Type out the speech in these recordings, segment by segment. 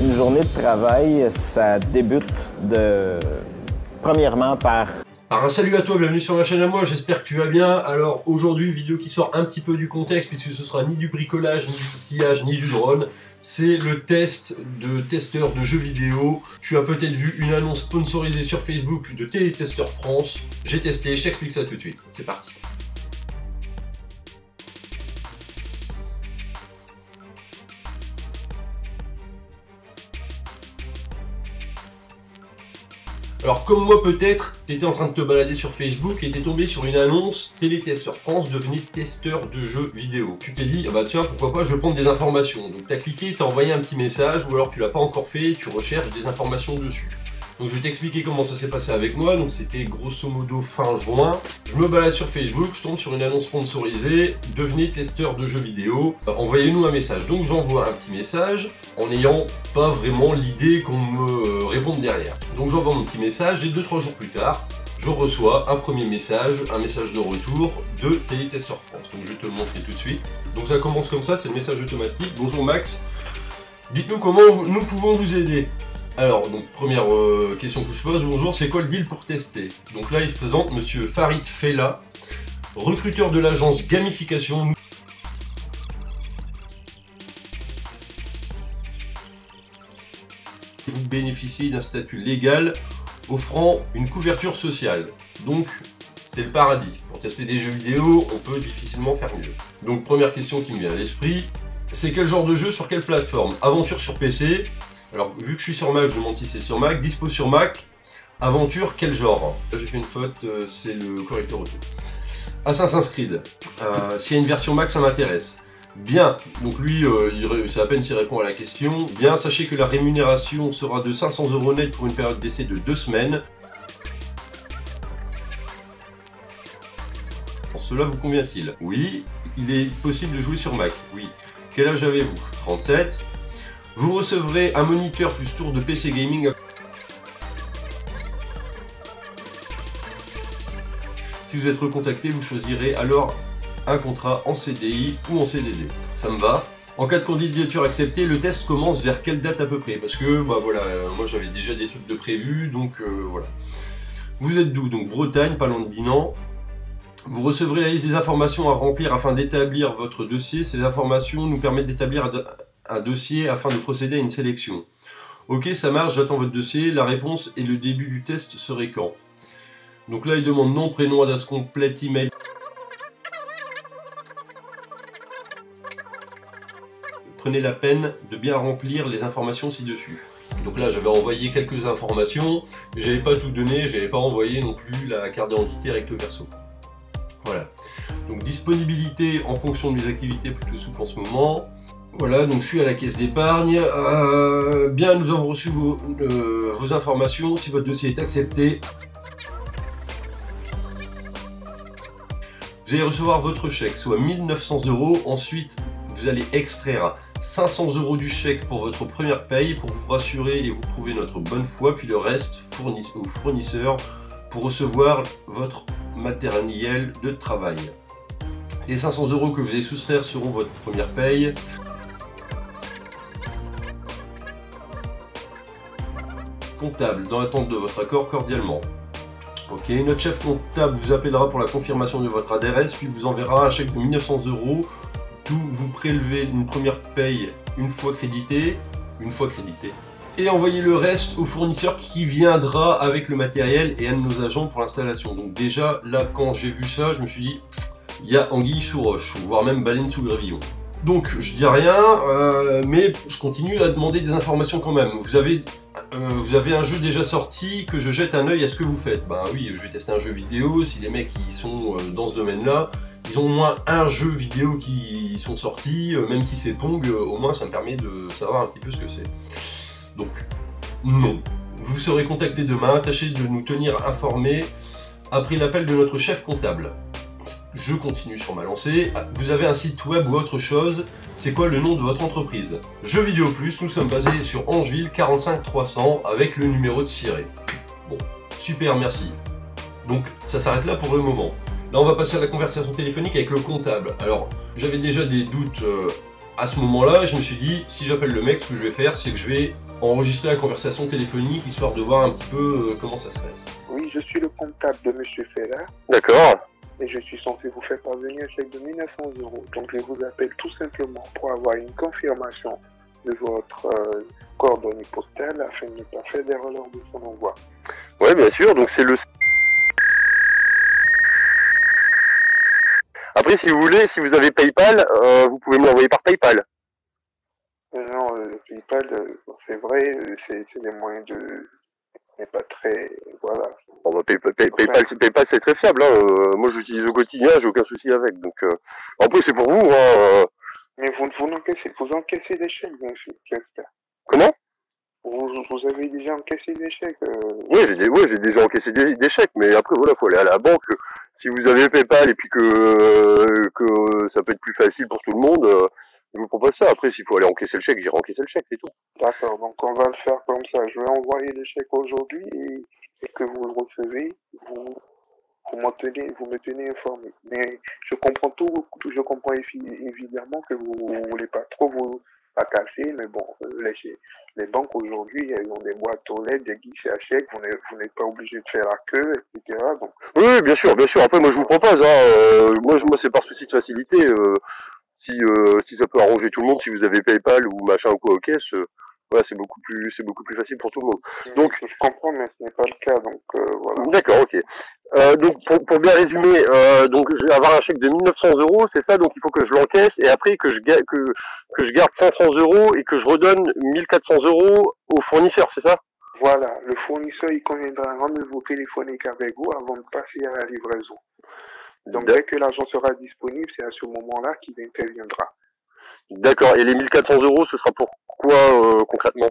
Une journée de travail, ça débute premièrement par... Alors un salut à toi, bienvenue sur ma chaîne à moi, j'espère que tu vas bien. Alors aujourd'hui, vidéo qui sort un petit peu du contexte, puisque ce sera ni du bricolage, ni du coquillage, ni du drone. C'est le test de testeur de jeux vidéo. Tu as peut-être vu une annonce sponsorisée sur Facebook de Télétesteur France. J'ai testé, je t'explique ça tout de suite. C'est parti. Alors comme moi peut-être, tu étais en train de te balader sur Facebook et t'es tombé sur une annonce Télétesteur France devenait testeur de jeux vidéo. Tu t'es dit, ah bah tiens pourquoi pas, je vais prendre des informations. Donc tu as cliqué, tu as envoyé un petit message ou alors tu l'as pas encore fait, tu recherches des informations dessus. Donc je vais t'expliquer comment ça s'est passé avec moi. Donc c'était grosso modo fin juin. Je me balade sur Facebook, je tombe sur une annonce sponsorisée, devenez testeur de jeux vidéo, envoyez-nous un message. Donc j'envoie un petit message en n'ayant pas vraiment l'idée qu'on me réponde derrière. Donc j'envoie mon petit message et 2-3 jours plus tard, je reçois un premier message, un message de retour de Télétesteur France. Donc je vais te le montrer tout de suite. Donc ça commence comme ça, c'est le message automatique. Bonjour Max, dites-nous comment nous pouvons vous aider. Alors, donc première question que je pose, bonjour, c'est quoi le deal pour tester? Donc là, il se présente, monsieur Farid Fella, recruteur de l'agence Gamification. Vous bénéficiez d'un statut légal offrant une couverture sociale. Donc, c'est le paradis. Pour tester des jeux vidéo, on peut difficilement faire mieux. Donc, première question qui me vient à l'esprit, c'est quel genre de jeu sur quelle plateforme? Aventure sur PC. Alors, vu que je suis sur Mac, je vous mentis, c'est sur Mac. Dispo sur Mac. Aventure, quel genre? Là, j'ai fait une faute, c'est le correcteur auto. Assassin's Creed. S'il y a une version Mac, ça m'intéresse. Bien. Donc lui, c'est à peine s'il répond à la question. Bien, sachez que la rémunération sera de 500 € net pour une période d'essai de 2 semaines. Cela vous convient-il? Oui. Il est possible de jouer sur Mac? Oui. Quel âge avez-vous? 37. Vous recevrez un moniteur plus tour de PC Gaming. Si vous êtes recontacté, vous choisirez alors un contrat en CDI ou en CDD. Ça me va. En cas de candidature acceptée, le test commence vers quelle date à peu près? Parce que, bah voilà, moi j'avais déjà des trucs de prévus, donc voilà. Vous êtes d'où? Donc Bretagne, pas loin de Dinan. Vous recevrez la liste des informations à remplir afin d'établir votre dossier. Ces informations nous permettent d'établir un dossier afin de procéder à une sélection. Ok, ça marche, j'attends votre dossier. La réponse et le début du test serait quand? Donc là, il demande nom, prénom, adresse complète, email. Prenez la peine de bien remplir les informations ci-dessus. Donc là, j'avais envoyé quelques informations, mais j'avais pas tout donné, j'avais pas envoyé non plus la carte d'identité recto verso. Voilà. Donc disponibilité en fonction de mes activités plutôt souple en ce moment. Voilà, donc je suis à la caisse d'épargne. Bien, nous avons reçu vos informations. Si votre dossier est accepté, vous allez recevoir votre chèque, soit 1900 €. Ensuite, vous allez extraire 500 € du chèque pour votre première paye, pour vous rassurer et vous prouver notre bonne foi, puis le reste au fournisseur pour recevoir votre matériel de travail. Les 500 € que vous allez soustraire seront votre première paye. Comptable, dans l'attente de votre accord, cordialement. Ok, notre chef comptable vous appellera pour la confirmation de votre adresse, puis vous enverra un chèque de 1900 €, d'où vous prélevez une première paye une fois crédité, et envoyez le reste au fournisseur qui viendra avec le matériel et un de nos agents pour l'installation. Donc déjà, là, quand j'ai vu ça, je me suis dit, il y a anguille sous roche, voire même baleine sous gravillon. Donc, je dis rien, mais je continue à demander des informations quand même. Vous avez un jeu déjà sorti, que je jette un œil à ce que vous faites. Ben oui, je vais tester un jeu vidéo. Si les mecs qui sont dans ce domaine-là, ils ont au moins un jeu vidéo qui sont sortis, même si c'est Pong, au moins ça me permet de savoir un petit peu ce que c'est. Donc, non. Vous serez contacté demain, tâchez de nous tenir informés après l'appel de notre chef comptable. Je continue sur ma lancée. Vous avez un site web ou autre chose? C'est quoi le nom de votre entreprise? Jeux Vidéo Plus, nous sommes basés sur Angeville 45 300 avec le numéro de Ciré. Bon, super, merci. Donc ça s'arrête là pour le moment. Là on va passer à la conversation téléphonique avec le comptable. Alors j'avais déjà des doutes à ce moment-là, je me suis dit, si j'appelle le mec, ce que je vais faire, c'est que je vais enregistrer la conversation téléphonique, histoire de voir un petit peu comment ça se passe. Oui, je suis le comptable de Monsieur Fella. D'accord. Et je suis censé vous faire parvenir un chèque de 1900 €. Donc je vous appelle tout simplement pour avoir une confirmation de votre coordonnée postale afin de ne pas faire d'erreur lors de son envoi. Oui, bien sûr, donc c'est le... Après, si vous voulez, si vous avez PayPal, vous pouvez me l'envoyer par PayPal. Non, PayPal, c'est vrai, c'est des moyens de... mais pas très... Voilà. Bon, bah, PayPal c'est très fiable. Hein. Moi, j'utilise au quotidien, j'ai aucun souci avec. Donc, après, c'est pour vous. Hein. Mais vous encaissez des chèques, bien sûr, j'espère. Comment? Vous avez déjà encaissé des chèques Oui, j'ai déjà encaissé des chèques, mais après, voilà, faut aller à la banque. Si vous avez PayPal et puis que ça peut être plus facile pour tout le monde, je vous propose ça. Après, s'il faut aller encaisser le chèque, j'irai encaisser le chèque, c'est tout. D'accord, donc on va le faire comme ça. Je vais envoyer le chèque aujourd'hui et que vous le recevez, vous me tenez informé. Mais je comprends évidemment que vous voulez pas trop vous la casser, mais bon, les banques aujourd'hui, elles ont des boîtes aux lettres, des guichets à chèques, vous n'êtes pas obligé de faire la queue, etc. Donc... Oui, bien sûr, bien sûr. Après, moi, je vous propose, moi c'est par souci de facilité. Si ça peut arranger tout le monde, si vous avez PayPal ou machin ou quoi aux caisses, voilà, c'est beaucoup plus facile pour tout le monde. Donc, je comprends, mais ce n'est pas le cas, donc voilà. D'accord, ok. Donc pour bien résumer, donc je vais avoir un chèque de 1900 €, c'est ça, donc il faut que je l'encaisse et après que je garde 500 € et que je redonne 1400 € au fournisseur, c'est ça? Voilà, le fournisseur il conviendra un rendez-vous téléphonique avec vous avant de passer à la livraison. Donc dès que l'argent sera disponible, c'est à ce moment-là qu'il interviendra. D'accord, et les 1400 €, ce sera pour quoi concrètement?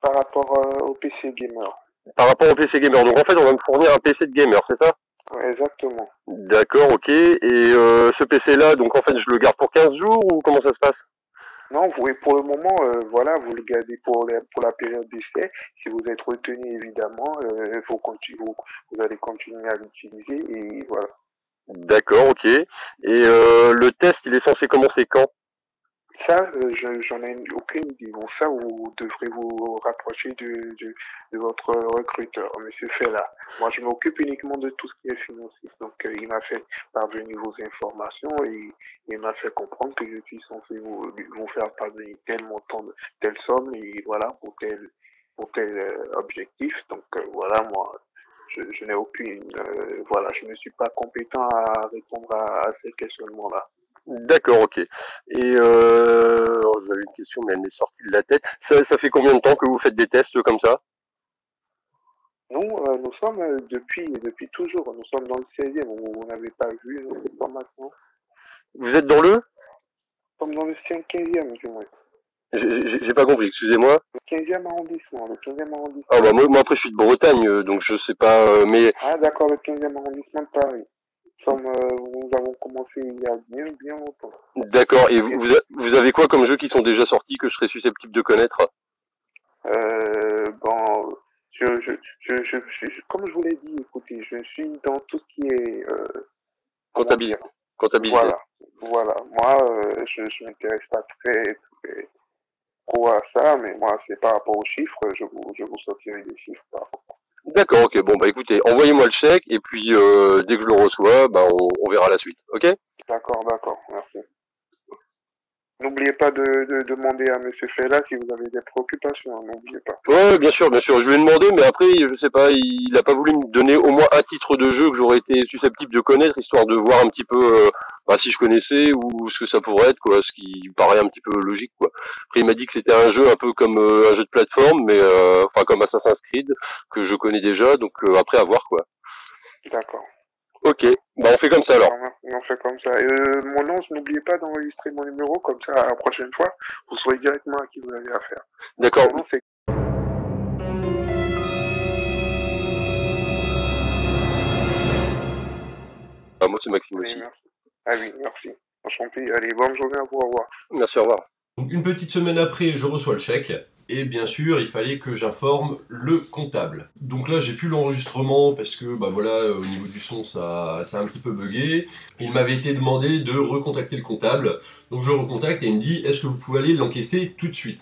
Par rapport au PC Gamer. Par rapport au PC Gamer, donc en fait on va me fournir un PC de gamer, c'est ça? Ouais, exactement. D'accord, ok, et ce PC là, donc en fait je le garde pour 15 jours ou comment ça se passe? Non, pour le moment, voilà, vous le gardez pour la période d'essai. Si vous êtes retenu, évidemment, vous allez continuer à l'utiliser et voilà. D'accord, ok. Et le test, il est censé commencer quand? Ça, j'en ai aucune idée. Bon, ça, vous devrez vous rapprocher de votre recruteur, Monsieur Fella. Moi, je m'occupe uniquement de tout ce qui est financier. Donc, il m'a fait parvenir vos informations et il m'a fait comprendre que je suis censé vous faire parvenir tel montant, telle somme et voilà, pour tel objectif. Donc, voilà, moi, je n'ai aucune, voilà, je ne suis pas compétent à répondre à ces questionnements-là. D'accord, ok. Et j'avais une question, mais elle m'est sortie de la tête. Ça fait combien de temps que vous faites des tests comme ça? Nous sommes depuis toujours, nous sommes dans le 16e, vous n'avez pas vu nos formations. Vous êtes dans le? Nous sommes dans le 15e, du moins. J'ai pas compris, excusez-moi. Le 15e arrondissement, Ah bah moi après je suis de Bretagne, donc je sais pas, mais... Ah d'accord, le 15e arrondissement de Paris. Nous avons commencé il y a bien longtemps. D'accord, et vous avez quoi comme jeux qui sont déjà sortis que je serais susceptible de connaître? Bon, comme je vous l'ai dit, écoutez, je suis dans tout ce qui est... Comptabilité. Voilà. Moi, je m'intéresse pas très trop à ça, mais moi, c'est par rapport aux chiffres, je vous sortirai des chiffres par rapport. D'accord, ok, bon bah écoutez, envoyez-moi le chèque, et puis dès que je le reçois, bah on verra la suite, ok? D'accord, merci. N'oubliez pas de demander à Monsieur Fella si vous avez des préoccupations, n'oubliez pas. Ouais, bien sûr, je lui ai demandé, mais après, je sais pas, il a pas voulu me donner au moins un titre de jeu que j'aurais été susceptible de connaître, histoire de voir un petit peu si je connaissais ou ce que ça pourrait être, quoi, ce qui paraît un petit peu logique, quoi. Après, il m'a dit que c'était un jeu un peu comme un jeu de plateforme, mais enfin comme Assassin's Creed, que je connais déjà, donc après à voir, quoi. D'accord. Ok, bah on fait comme ça alors. On fait comme ça. Mon nom, n'oubliez pas d'enregistrer mon numéro, comme ça, la prochaine fois, vous saurez directement à qui vous avez affaire. D'accord. Mon nom, c'est... Ah, moi c'est Maxime aussi. Merci. Ah oui, merci. Enchanté. Allez, bonne journée à vous, au revoir. Merci, au revoir. Donc une petite semaine après, je reçois le chèque. Et bien sûr, il fallait que j'informe le comptable. Donc là, j'ai plus l'enregistrement parce que, bah voilà, au niveau du son, ça a un petit peu bugué. Il m'avait été demandé de recontacter le comptable. Donc je le recontacte et il me dit, est-ce que vous pouvez aller l'encaisser tout de suite?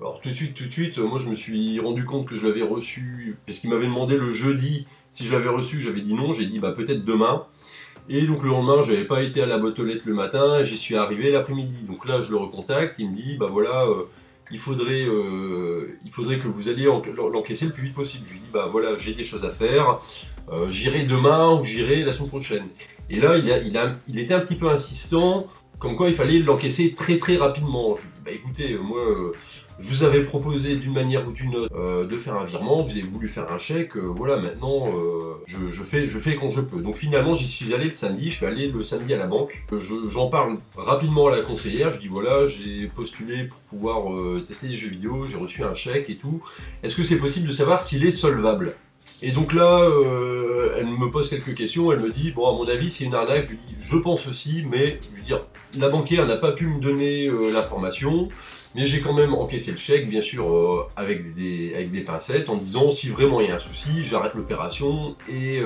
Alors tout de suite, moi je me suis rendu compte que je l'avais reçu, parce qu'il m'avait demandé le jeudi si je l'avais reçu, j'avais dit non, j'ai dit bah peut-être demain. Et donc le lendemain, je n'avais pas été à la boîte aux lettres le matin, j'y suis arrivé l'après-midi. Donc là, je le recontacte, il me dit bah voilà, il faudrait que vous alliez l'encaisser le plus vite possible. Je lui dis bah voilà, j'ai des choses à faire, j'irai demain ou j'irai la semaine prochaine. Et là, il était un petit peu insistant, comme quoi il fallait l'encaisser très très rapidement. Je lui dis bah écoutez, moi je vous avais proposé d'une manière ou d'une autre de faire un virement, vous avez voulu faire un chèque, voilà maintenant je fais quand je peux. Donc finalement j'y suis allé le samedi, je suis allé le samedi à la banque, j'en parle rapidement à la conseillère, je dis voilà j'ai postulé pour pouvoir tester des jeux vidéo, j'ai reçu un chèque et tout, est-ce que c'est possible de savoir s'il est solvable? Et donc là, elle me pose quelques questions, elle me dit, bon à mon avis c'est une arnaque, je lui dis, je pense aussi, mais je veux dire, la banquière n'a pas pu me donner l'information, mais j'ai quand même encaissé le chèque, bien sûr avec des pincettes, en disant, si vraiment il y a un souci, j'arrête l'opération, et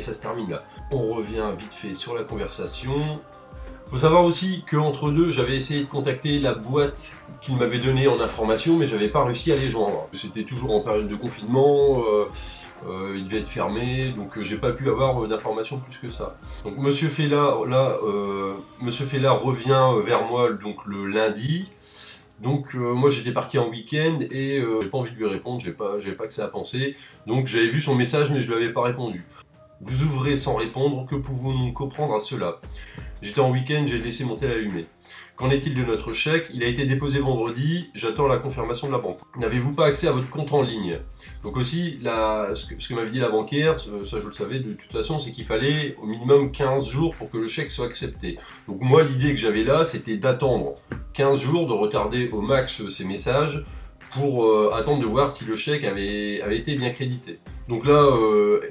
ça se termine là. On revient vite fait sur la conversation. Faut savoir aussi qu'entre deux, j'avais essayé de contacter la boîte qu'il m'avait donnée en information, mais j'avais pas réussi à les joindre. C'était toujours en période de confinement, il devait être fermé, donc j'ai pas pu avoir d'informations plus que ça. Donc Monsieur Fella, Monsieur Fella revient vers moi donc le lundi. Donc moi j'étais parti en week-end et j'ai pas envie de lui répondre, j'avais pas que ça à penser. Donc j'avais vu son message mais je lui avais pas répondu. Vous ouvrez sans répondre, que pouvons-nous comprendre à cela? J'étais en week-end, j'ai laissé mon tel allumé. Qu'en est-il de notre chèque? Il a été déposé vendredi, j'attends la confirmation de la banque. N'avez-vous pas accès à votre compte en ligne? Donc aussi, ce que m'avait dit la banquière, ça je le savais de toute façon, c'est qu'il fallait au minimum 15 jours pour que le chèque soit accepté. Donc moi, l'idée que j'avais là, c'était d'attendre 15 jours, de retarder au max ces messages, pour attendre de voir si le chèque avait été bien crédité. Donc là,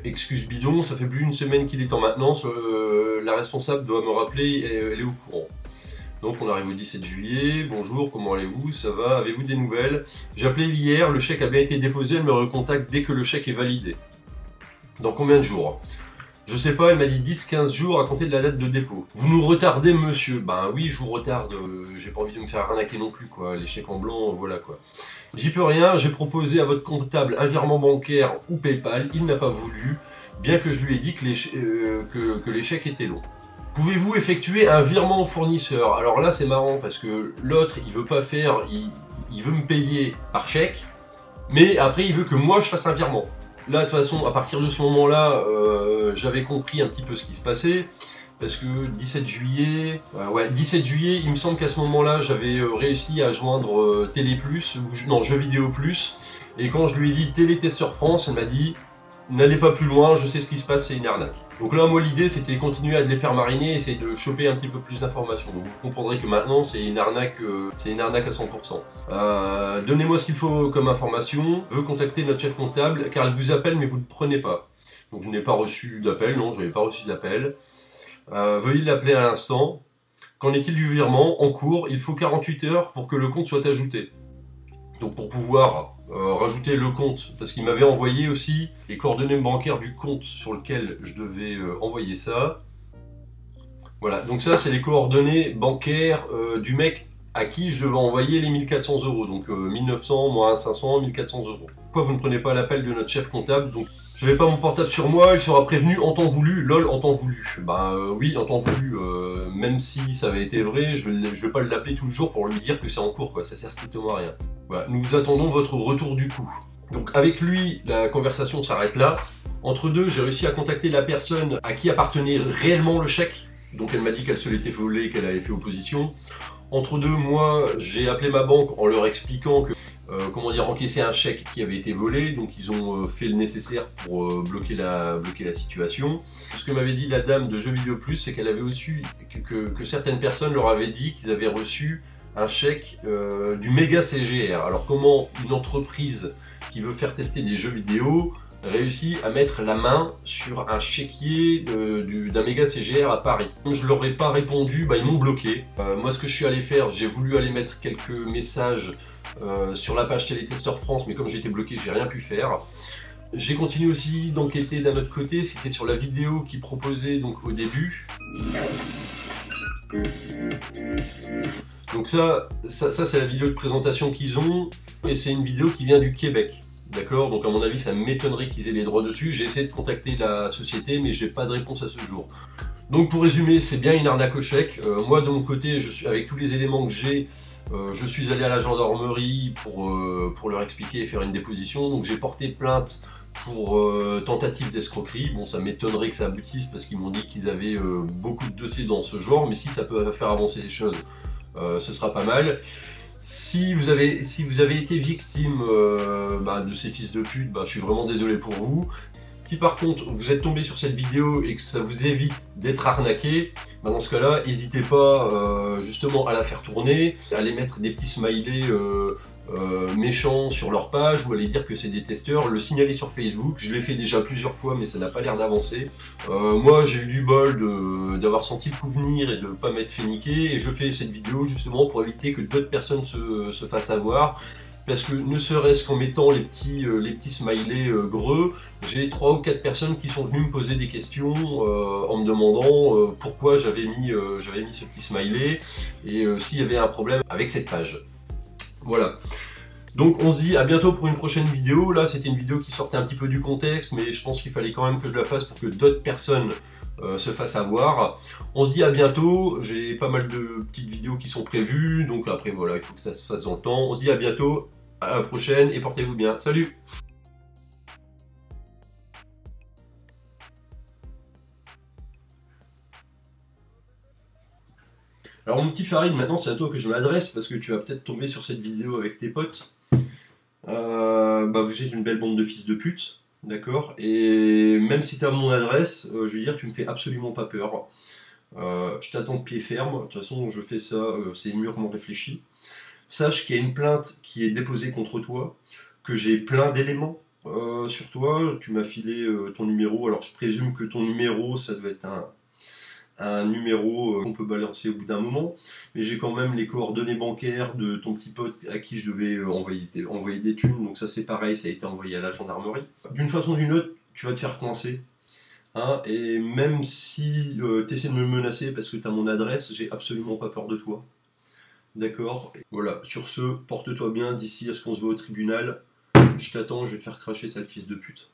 excuse bidon, ça fait plus d'une semaine qu'il est en maintenance, la responsable doit me rappeler, elle est au courant. Donc on arrive au 17 juillet, bonjour, comment allez-vous, ça va, avez-vous des nouvelles? J'ai appelé hier, le chèque a bien été déposé, elle me recontacte dès que le chèque est validé. Dans combien de jours? Je sais pas, elle m'a dit 10-15 jours à compter de la date de dépôt. Vous nous retardez, monsieur? Ben oui, je vous retarde, j'ai pas envie de me faire arnaquer non plus, quoi. Les chèques en blanc, voilà, quoi. J'y peux rien, j'ai proposé à votre comptable un virement bancaire ou PayPal, il n'a pas voulu, bien que je lui ai dit que les chèques étaient longs. Pouvez-vous effectuer un virement au fournisseur? Alors là, c'est marrant, parce que l'autre, il veut pas faire, il veut me payer par chèque, mais après, il veut que moi, je fasse un virement. Là, de toute façon, à partir de ce moment-là, j'avais compris un petit peu ce qui se passait, parce que 17 juillet, il me semble qu'à ce moment-là, j'avais réussi à joindre Télé Plus, non, Jeux Vidéo Plus, et quand je lui ai dit Télé Testeur France, elle m'a dit n'allez pas plus loin, je sais ce qui se passe, c'est une arnaque. Donc là, moi, l'idée, c'était de continuer à les faire mariner, essayer de choper un petit peu plus d'informations. Donc vous comprendrez que maintenant, c'est une arnaque à 100%. Donnez-moi ce qu'il faut comme information. Je veux contacter notre chef comptable, car elle vous appelle, mais vous ne prenez pas. Donc je n'ai pas reçu d'appel, non, je n'avais pas reçu d'appel. Veuillez l'appeler à l'instant. Qu'en est-il du virement en cours? Il faut 48 heures pour que le compte soit ajouté. Donc pour pouvoir rajouter le compte, parce qu'il m'avait envoyé aussi les coordonnées bancaires du compte sur lequel je devais envoyer ça. Voilà, donc ça c'est les coordonnées bancaires du mec à qui je devais envoyer les 1400 €. Donc 1900 moins 500, 1400 €. Pourquoi vous ne prenez pas l'appel de notre chef comptable? Donc je n'avais pas mon portable sur moi, il sera prévenu en temps voulu, lol en temps voulu. Oui, en temps voulu, même si ça avait été vrai, je vais pas l'appeler tout le jour pour lui dire que c'est en cours, quoi, ça sert strictement à rien. Voilà, nous attendons votre retour du coup. Donc avec lui, la conversation s'arrête là. Entre deux, j'ai réussi à contacter la personne à qui appartenait réellement le chèque. Donc elle m'a dit qu'elle se l'était volé, qu'elle avait fait opposition. Entre deux, moi, j'ai appelé ma banque en leur expliquant que encaisser un chèque qui avait été volé, donc ils ont fait le nécessaire pour bloquer la situation. Ce que m'avait dit la dame de Jeux Vidéo Plus, c'est qu'elle avait reçu, que certaines personnes leur avaient dit qu'ils avaient reçu un chèque du méga CGR. Alors comment une entreprise qui veut faire tester des jeux vidéo réussit à mettre la main sur un chéquier d'un méga CGR à Paris? Je leur ai pas répondu, ils m'ont bloqué. Moi ce que je suis allé faire, j'ai voulu aller mettre quelques messages sur la page Télé Testeur France, mais comme j'étais bloqué, j'ai rien pu faire. J'ai continué aussi d'enquêter d'un autre côté, c'était sur la vidéo qui proposait donc au début. Donc ça c'est la vidéo de présentation qu'ils ont, et c'est une vidéo qui vient du Québec. D'accord? Donc à mon avis, ça m'étonnerait qu'ils aient les droits dessus. J'ai essayé de contacter la société, mais j'ai pas de réponse à ce jour. Donc pour résumer, c'est bien une arnaque au chèque. Moi de mon côté, avec tous les éléments que j'ai, je suis allé à la gendarmerie pour leur expliquer et faire une déposition. Donc j'ai porté plainte pour tentative d'escroquerie. Bon, ça m'étonnerait que ça aboutisse parce qu'ils m'ont dit qu'ils avaient beaucoup de dossiers dans ce genre, mais si ça peut faire avancer les choses, ce sera pas mal. Si vous avez été victime de ces fils de pute, je suis vraiment désolé pour vous. Si par contre vous êtes tombé sur cette vidéo et que ça vous évite d'être arnaqué, dans ce cas-là, n'hésitez pas justement à la faire tourner, à aller mettre des petits smileys méchants sur leur page ou à aller dire que c'est des testeurs, le signaler sur Facebook. Je l'ai fait déjà plusieurs fois, mais ça n'a pas l'air d'avancer. Moi, j'ai eu du bol d'avoir senti le coup venir et de ne pas m'être fait niquer, et je fais cette vidéo justement pour éviter que d'autres personnes se fassent avoir. Parce que ne serait-ce qu'en mettant les petits smileys greux, j'ai 3 ou 4 personnes qui sont venues me poser des questions en me demandant pourquoi j'avais mis ce petit smiley et s'il y avait un problème avec cette page. Voilà. Donc on se dit à bientôt pour une prochaine vidéo. Là c'était une vidéo qui sortait un petit peu du contexte, mais je pense qu'il fallait quand même que je la fasse pour que d'autres personnes se fassent avoir. On se dit à bientôt, j'ai pas mal de petites vidéos qui sont prévues, donc après voilà, il faut que ça se fasse dans le temps. On se dit à bientôt, à la prochaine et portez-vous bien. Salut! Alors mon petit Farid, maintenant c'est à toi que je m'adresse parce que tu vas peut-être tomber sur cette vidéo avec tes potes. Vous êtes une belle bande de fils de pute, d'accord? Et même si tu as mon adresse, je veux dire, tu me fais absolument pas peur. Je t'attends de pied ferme, de toute façon je fais ça, c'est mûrement réfléchi. Sache qu'il y a une plainte qui est déposée contre toi, que j'ai plein d'éléments sur toi, tu m'as filé ton numéro, alors je présume que ton numéro ça doit être un numéro qu'on peut balancer au bout d'un moment, mais j'ai quand même les coordonnées bancaires de ton petit pote à qui je devais envoyer des thunes, donc ça c'est pareil, ça a été envoyé à la gendarmerie. D'une façon ou d'une autre, tu vas te faire coincer. Hein, et même si tu essaies de me menacer parce que tu as mon adresse, j'ai absolument pas peur de toi. D'accord? Voilà, sur ce, porte-toi bien d'ici à ce qu'on se voit au tribunal. Je t'attends, je vais te faire cracher, sale fils de pute.